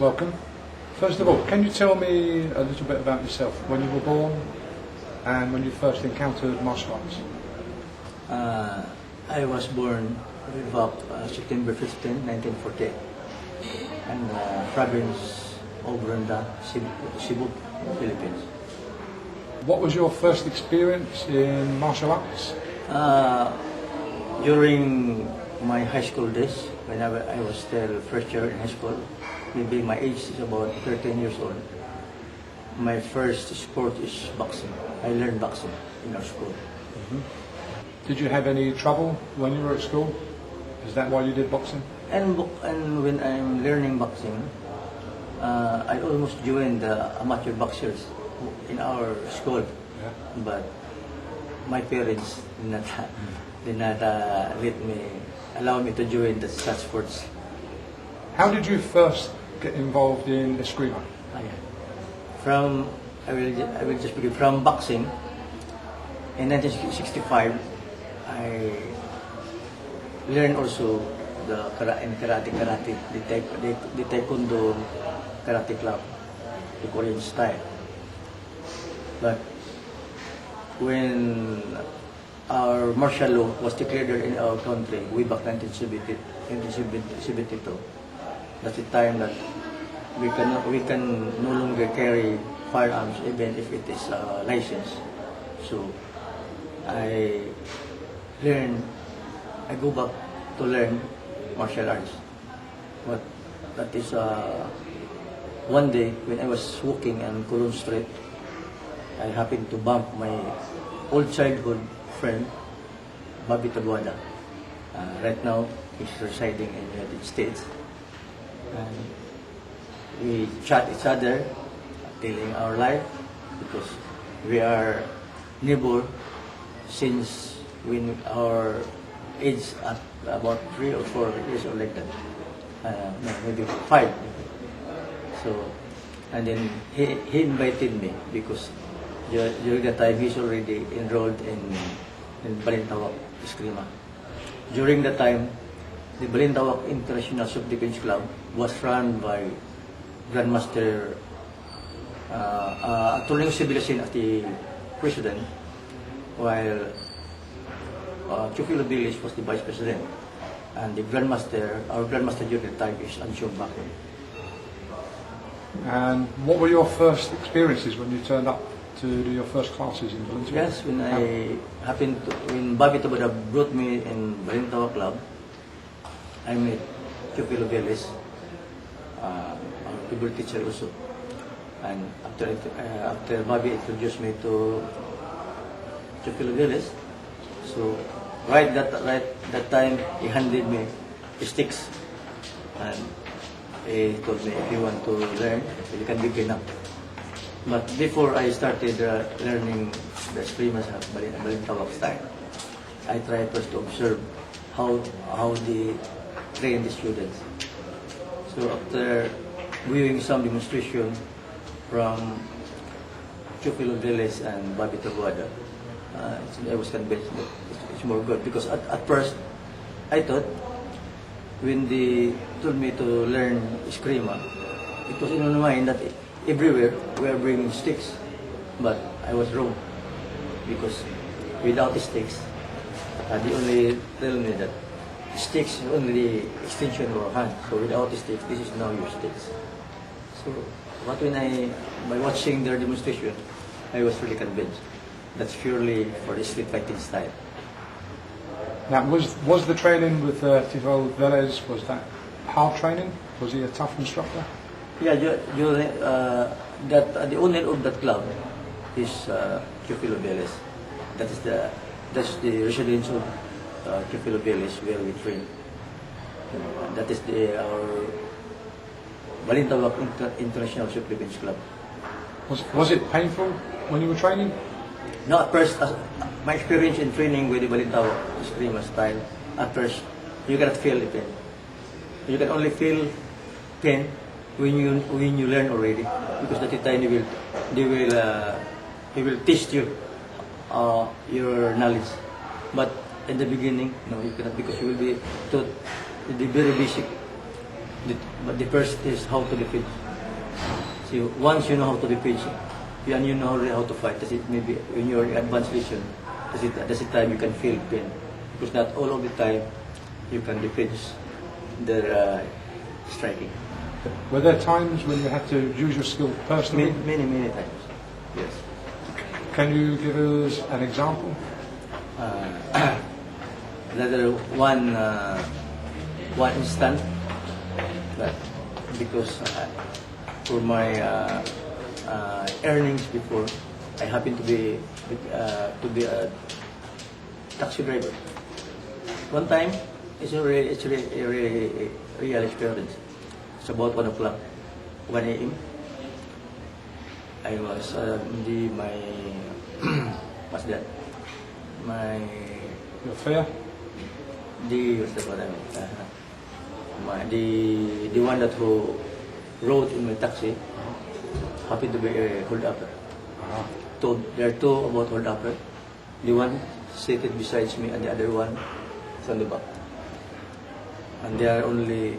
Welcome. First of all, can you tell me a little bit about yourself, when you were born and when you first encountered martial arts? I was born about September 15, 1948, in the province of Ronda, Cebu, Philippines. What was your first experience in martial arts? During my high school days, when I was still first year in high school, maybe my age is about 13 years old. My first sport is boxing. I learned boxing in our school. Did you have any trouble when you were at school? Is that why you did boxing? And when I'm learning boxing, I almost joined the amateur boxers in our school, Yeah. but my parents did not allow me to join the such sports. How did you first get involved in eskrima? From I will just begin from boxing. In 1965, I learned also the karate, the taekwondo karate club, the Korean style. But when our martial law was declared in our country way back 1972, that's the time that we can no longer carry firearms even if it is licensed. So I go back to learn martial arts. But that is one day when I was walking on Coron Street, I happened to bump my old childhood friend, Bobby Tabuada. Right now, he's residing in the United States. And we chat each other, telling our life, because we are neighbor since when our age at about 3 or 4 years old like that. No, maybe 5. So, and then he invited me because during that time he's already enrolled in Balintawak Eskrima. During that time, the Balintawak International Self-Defense Club was run by Grandmaster Antonio Sibilasin as the president, while Chufilo Bilis was the vice president, and our Grandmaster during the time is Anshong Bakri. And what were your first experiences when you turned up to do your first classes in Balintawak? Yes, when Bobby Tabuada brought me in Balintawak Club, I met Chufilo Bilis, our favorite teacher also. And after Bobby introduced me to Chufilo Bilis, so right that time he handed me sticks and he told me if you want to learn, you can begin now. But before I started learning the Eskrima sa Balintawak style, I tried first to observe how they train the students. So after viewing some demonstration from Chufilo Bilis and Bobby Tabuada, I was convinced that it's more good because at first I thought when they told me to learn Eskrima, it was in my mind that everywhere we are bringing sticks, but I was wrong because without the sticks, they only tell me that sticks is only the extension of our hand. So without the sticks, this is now your sticks. So by watching their demonstration, I was really convinced. That's purely for the street fighting style. Now, was the training with Tifo Velez, was that hard training? Was he a tough instructor? Yeah, the owner of that club is Chufilo Bilis. That's the residence of Chufilo Bilis where we train. That is our Balintawak International Self-Defense Club. Was it painful when you were training? No, at first, my experience in training with the Balintawak Eskrima style, at first, you cannot feel the pain. You can only feel pain when you learn already, because at the time they will test you your knowledge. But in the beginning, no, you cannot, because you will be taught the very basic But the first is how to defeat. See, once you know how to defeat, and you know how to fight, that's it. Maybe when you're in advanced lesion, that's the time you can feel pain. Because not all of the time you can defeat their striking. Were there times when you had to use your skill personally? Many times. Yes. Can you give us an example? Another one instant, but because for my earnings before, I happened to be a taxi driver. One time, it's a really real experience. It's about 1 o'clock, 1 a.m. I was what's that? Your fear? What's the one? The one that who rode in my taxi happened to be a hold-upper. There are two about hold-upper. The one seated besides me and the other one is on the back. And they are only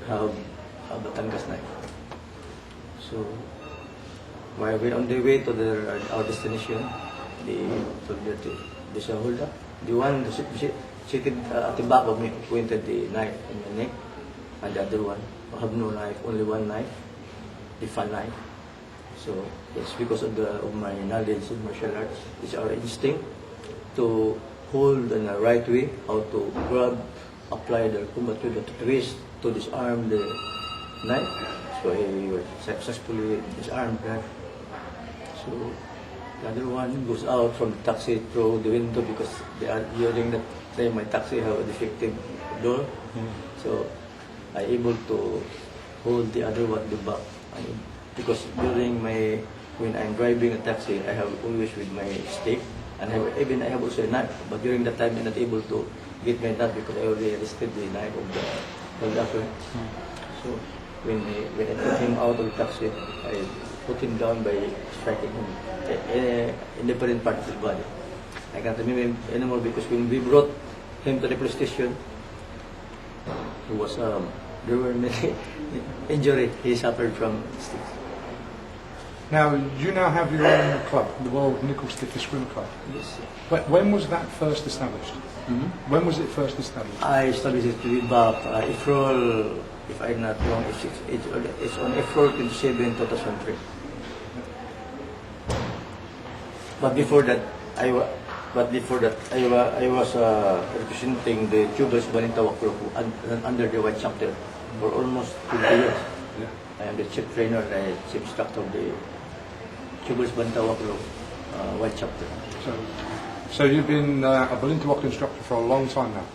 have a Batangas knife. So while we're on the way to our destination, they told me that there's a hold-up. The one seated at the back of me pointed the knife in my neck, and the other one have no knife, only one knife, the fan knife. So it's because of my knowledge in martial arts. It's our instinct to hold in the right way, how to grab, apply the combat to the twist to disarm the knife. So he was successfully disarmed that. So the other one goes out from the taxi through the window because they are during that time my taxi have a defective door. So I able to hold the other one the back. Because when I'm driving a taxi, I have always with my stick, and I have also a knife. But during that time, I'm not able to get my knife because I already arrested the knife of the conductor. So when I took him out of the taxi, I put him down by striking him in the different part of his body. I can't remember him anymore because when we brought him to the police station, he was there were many injuries he suffered from sticks. Now, you now have your own club, the World Nickel Stick Eskrima Club. Yes. When was that first established? Mm-hmm. When was it first established? I established it way back April, if I'm not wrong, it's on April 27, 2003. But before that, I was representing the Tubers Balintawak group under the White Chapter for almost 20 years. I am the chief trainer and chief instructor of the Tubers Balintawak group White Chapter. So you've been a Balintawak instructor for a long time now?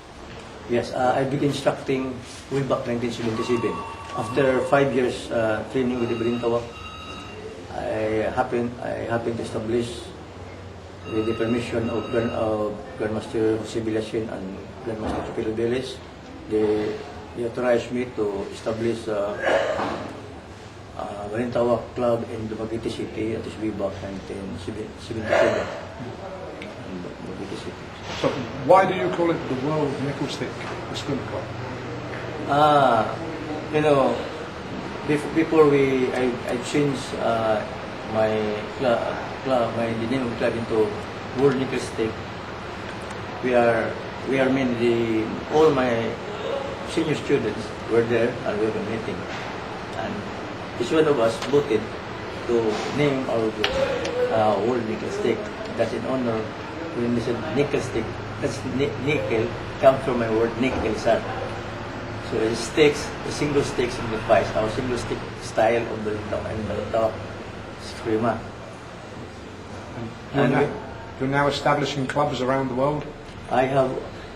Yes, I've been instructing way back 1977. After 5 years training with the Balintawak, I happened to establish with the permission of Grandmaster Jose Villasin and Grandmaster Chupilo Veles. They authorized me to establish Balintawak Club in Dumaguete City. That is way back 1977. In Dumaguete City. So why do you call it the World Nickel Stick Eskrima Club? Before I changed my the name of club into World Nickel Stick. We are mainly all my senior students were there and we were meeting, and each one of us voted to name our group World Nickel Stick. That's in honor when they said nickel stick. That's nickel comes from my word nickel sir. So it sticks, the single stick signifies our single stick style of Balintawak Eskrima. You're now establishing clubs around the world? I have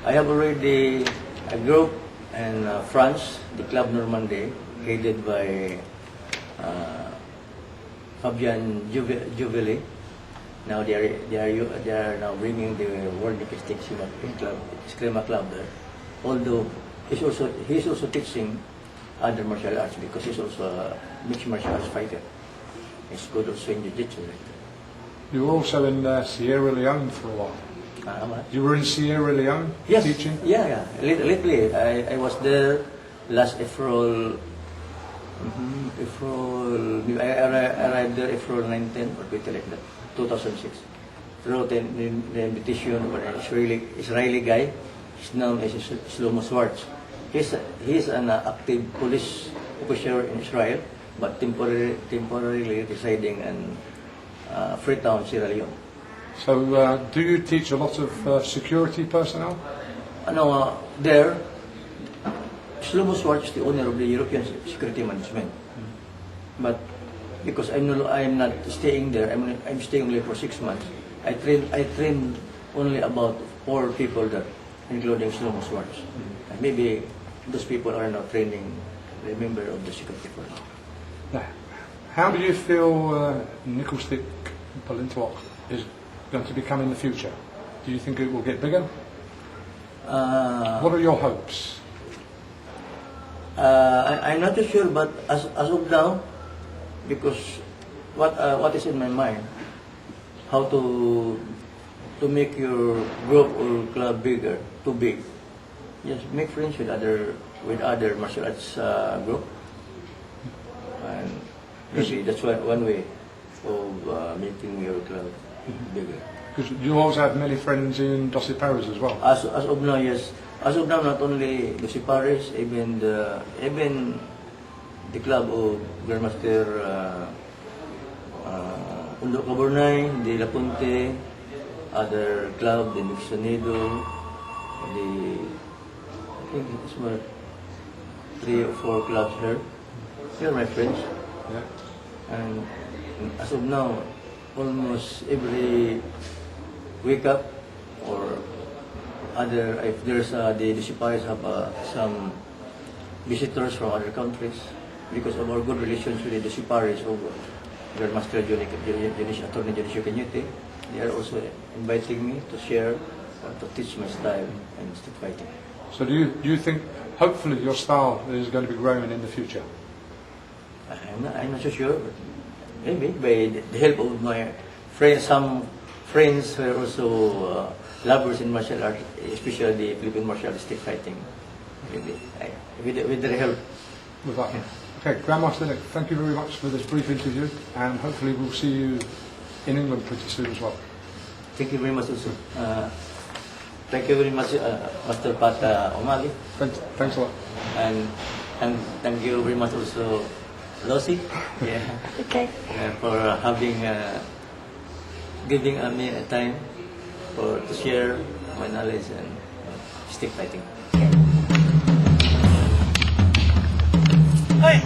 already a group in France, the Club Normandie, headed by Fabian Juveli. Now they are now bringing the World Nickel Stick Eskrima Club there. Although he's also teaching other martial arts because he's also a mixed martial arts fighter. He's good also in jiu-jitsu. You were also in Sierra Leone for a while. You were in Sierra Leone teaching? Yeah. Lately, I was there last April I arrived there April 19 or 20 like that, 2006. Through the invitation of an Israeli guy, his name is Shlomo Schwartz. He's an active police officer in Israel, but temporarily residing in Freetown, Sierra Leone. So, do you teach a lot of security personnel? There, Shlomo Schwartz is the owner of the European Security Management. But because I'm not staying there, I'm staying only for 6 months. I train only about 4 people there, including Shlomo Schwartz. And maybe those people are not training the member of the security force. Now, how do you feel Nicholstick Balintawak is going to become in the future? Do you think it will get bigger? What are your hopes? I'm not too sure, but as of now, because what is in my mind, how to make your group or club too big. Just make friends with other martial arts group, and maybe that's one way of making your club bigger. Because you always have many friends in Dossi Paris as well. As of now, yes. As of now, not only the Paris, even the club of Grandmaster Undo Caburnay, De La Punte, other club, the Nixonido, I think it's more 3 or 4 clubs here. They are my friends. Yeah. And as of now, almost every wake up or other, if there's the Paris have some visitors from other countries, because of our good relations with the Paris of Grandmaster Attorney Judicial Cañete, they are also inviting me to share or to teach my style and stick fighting. So do you think, hopefully, your style is going to be growing in the future? I'm not so sure, but maybe by the help of my friends, some friends who are also lovers in martial arts, especially the Philippine martial arts stick fighting. Maybe with their help. With that. Okay, Grandmaster Nick, thank you very much for this brief interview, and hopefully we'll see you in England pretty soon as well. Thank you very much also. Thank you very much, Master Pat O'Malley. Thanks a lot. And thank you very much also, Lucy. Yeah. Okay. For giving me a time to share my knowledge and stick fighting. Hey!